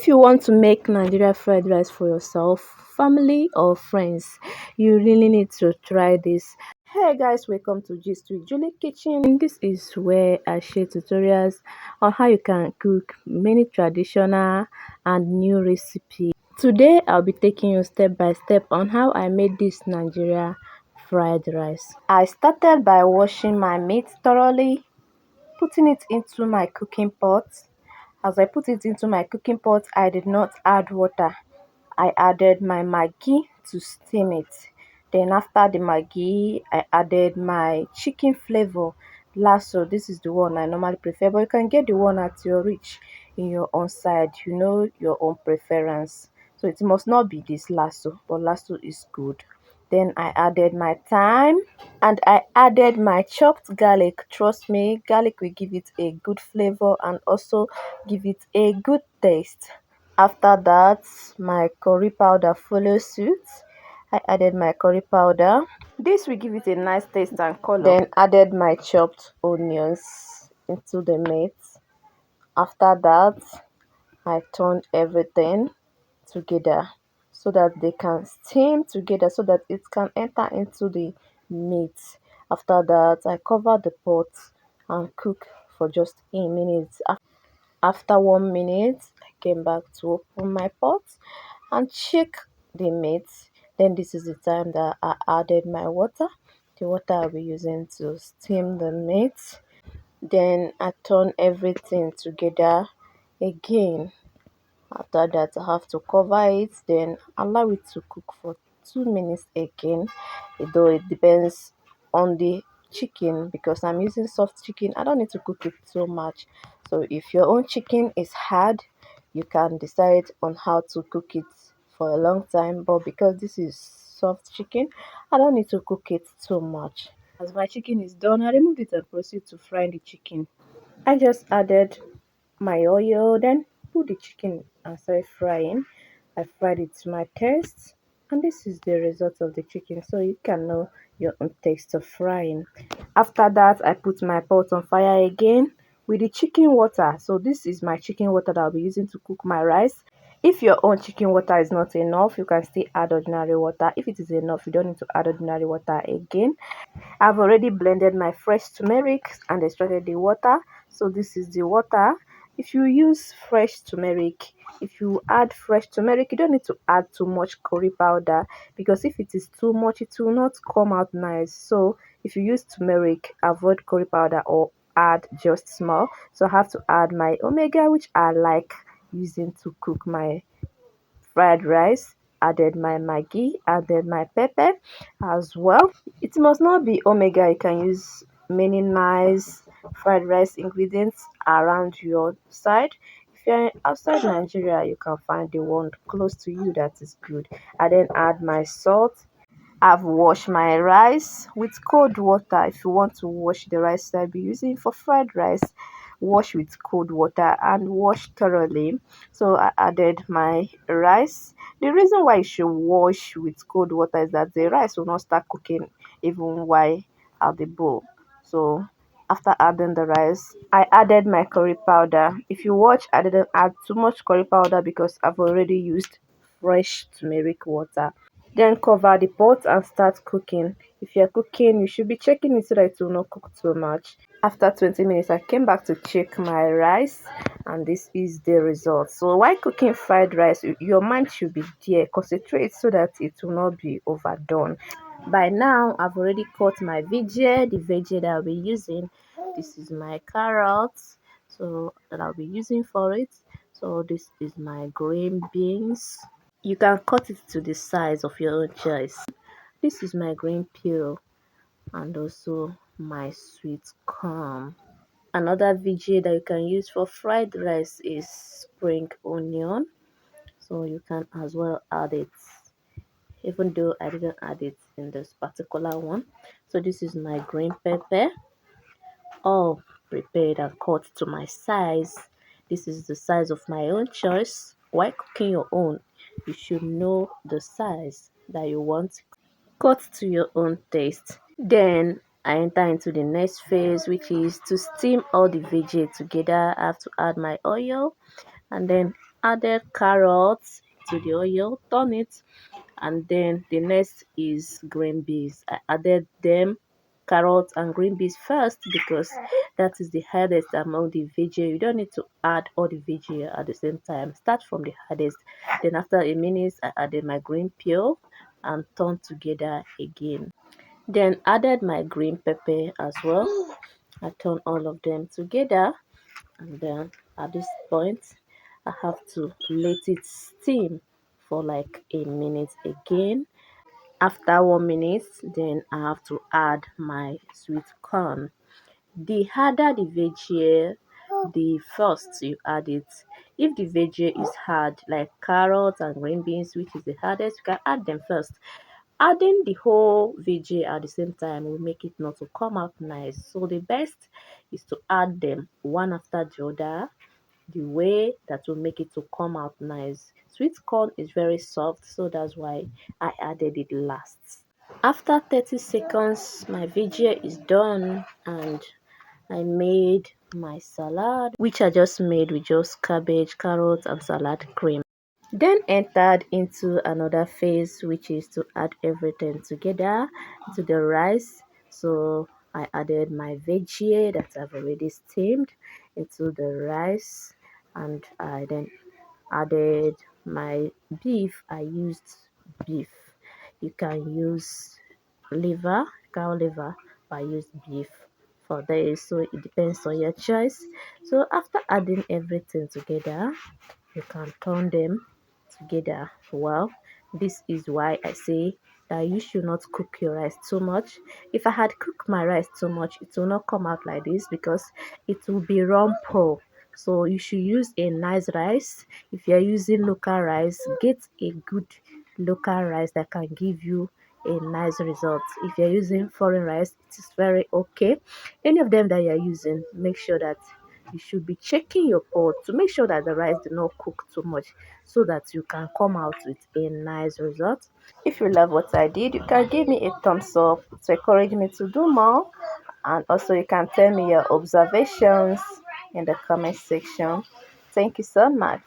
If you want to make Nigeria fried rice for yourself, family or friends, you really need to try this. Hey guys, welcome to Gist with Julie Kitchen. This is where I share tutorials on how you can cook many traditional and new recipes. Today I'll be taking you step by step on how I made this Nigeria fried rice. I started by washing my meat thoroughly, putting it into my cooking pot. As I put it into my cooking pot, I did not add water. I added my Maggi to steam it. Then after the Maggi, I added my chicken flavor. Lasso, this is the one I normally prefer, but you can get the one at your reach in your own side. You know your own preference. So it must not be this lasso, but lasso is good. Then I added my thyme and I added my chopped garlic. Trust me, garlic will give it a good flavor and also give it a good taste. After that, my curry powder follows suit. I added my curry powder. This will give it a nice taste and color. Then added my chopped onions into the meat. After that, I turned everything together so that they can steam together so that it can enter into the meat. After that, I cover the pot and cook for just a minute. After 1 minute, I came back to open my pot and check the meat. Then this is the time that I added my water, the water I'll be using to steam the meat. Then I turn everything together again. After that, I have to cover it, then allow it to cook for 2 minutes again. Though it depends on the chicken, because I'm using soft chicken, I don't need to cook it so much. So if your own chicken is hard, you can decide on how to cook it for a long time. But because this is soft chicken, I don't need to cook it so much. As my chicken is done, I remove it and proceed to fry the chicken. I just added my oil, then put the chicken and start frying. I fried it to my taste, and this is the result of the chicken, so you can know your own taste of frying. After that, I put my pot on fire again with the chicken water. So this is my chicken water that I'll be using to cook my rice. If your own chicken water is not enough, you can still add ordinary water. If it is enough, you don't need to add ordinary water again. I've already blended my fresh turmeric and extracted the water. So this is the water. If you use fresh turmeric, if you add fresh turmeric, you don't need to add too much curry powder, because if it is too much, it will not come out nice. So if you use turmeric, avoid curry powder or add just small. So I have to add my omega, which I like using to cook my fried rice, added my Maggi, added my pepper as well. It must not be omega. You can use many nice fried rice ingredients around your side. If you're outside Nigeria, you can find the one close to you that is good. I then add my salt. I've washed my rice with cold water. If you want to wash the rice I'll be using for fried rice, wash with cold water and wash thoroughly. So I added my rice. The reason why you should wash with cold water is that the rice will not start cooking even while at the bowl. So after adding the rice, I added my curry powder. If you watch, I didn't add too much curry powder because I've already used fresh turmeric water. Then cover the pot and start cooking. If you're cooking, you should be checking it so that it will not cook too much. After 20 minutes, I came back to check my rice, and this is the result. So while cooking fried rice, your mind should be there. Concentrate so that it will not be overdone. By now, I've already cut my veggie, the veggie that I'll be using. This is my carrots, so that I'll be using for it. So this is my green beans. You can cut it to the size of your own choice. This is my green peel and also my sweet corn. Another veggie that you can use for fried rice is spring onion. So you can as well add it, even though I didn't add it in this particular one. So this is my green pepper, all prepared and cut to my size. This is the size of my own choice. While cooking your own, you should know the size that you want. Cut to your own taste. Then I enter into the next phase, which is to steam all the veggie together. I have to add my oil and then added carrots to the oil, turn it, and then the next is green beans. I added them carrots and green beans first because that is the hardest among the veggie. You don't need to add all the veggie at the same time. Start from the hardest. Then after a minute, I added my green peel and turn together again. Then added my green pepper as well. I turn all of them together, and then at this point I have to let it steam for like a minute again. After 1 minute, then I have to add my sweet corn. The harder the veggie, the first you add it. If the veggie is hard, like carrots and green beans, which is the hardest, you can add them first. Adding the whole veggie at the same time will make it not to come out nice. So the best is to add them one after the other, the way that will make it to come out nice. Sweet corn is very soft, so that's why I added it last. After 30 seconds, my veggie is done and I made my salad, which I just made with just cabbage, carrots, and salad cream. Then entered into another phase, which is to add everything together to the rice. So I added my veggie that I've already steamed into the rice, and I then added my beef. I used beef. You can use liver, cow liver, but I used beef for this, so it depends on your choice. So after adding everything together, you can turn them together well. This is why I say that you should not cook your rice too much. If I had cooked my rice too much, it will not come out like this because it will be rumple. So you should use a nice rice. If you're using local rice, get a good local rice that can give you a nice result. If you're using foreign rice, it is very okay. Any of them that you're using, make sure that you should be checking your pot to make sure that the rice do not cook too much, so that you can come out with a nice result. If you love what I did, you can give me a thumbs up to encourage me to do more, and also you can tell me your observations in the comment section. Thank you so much.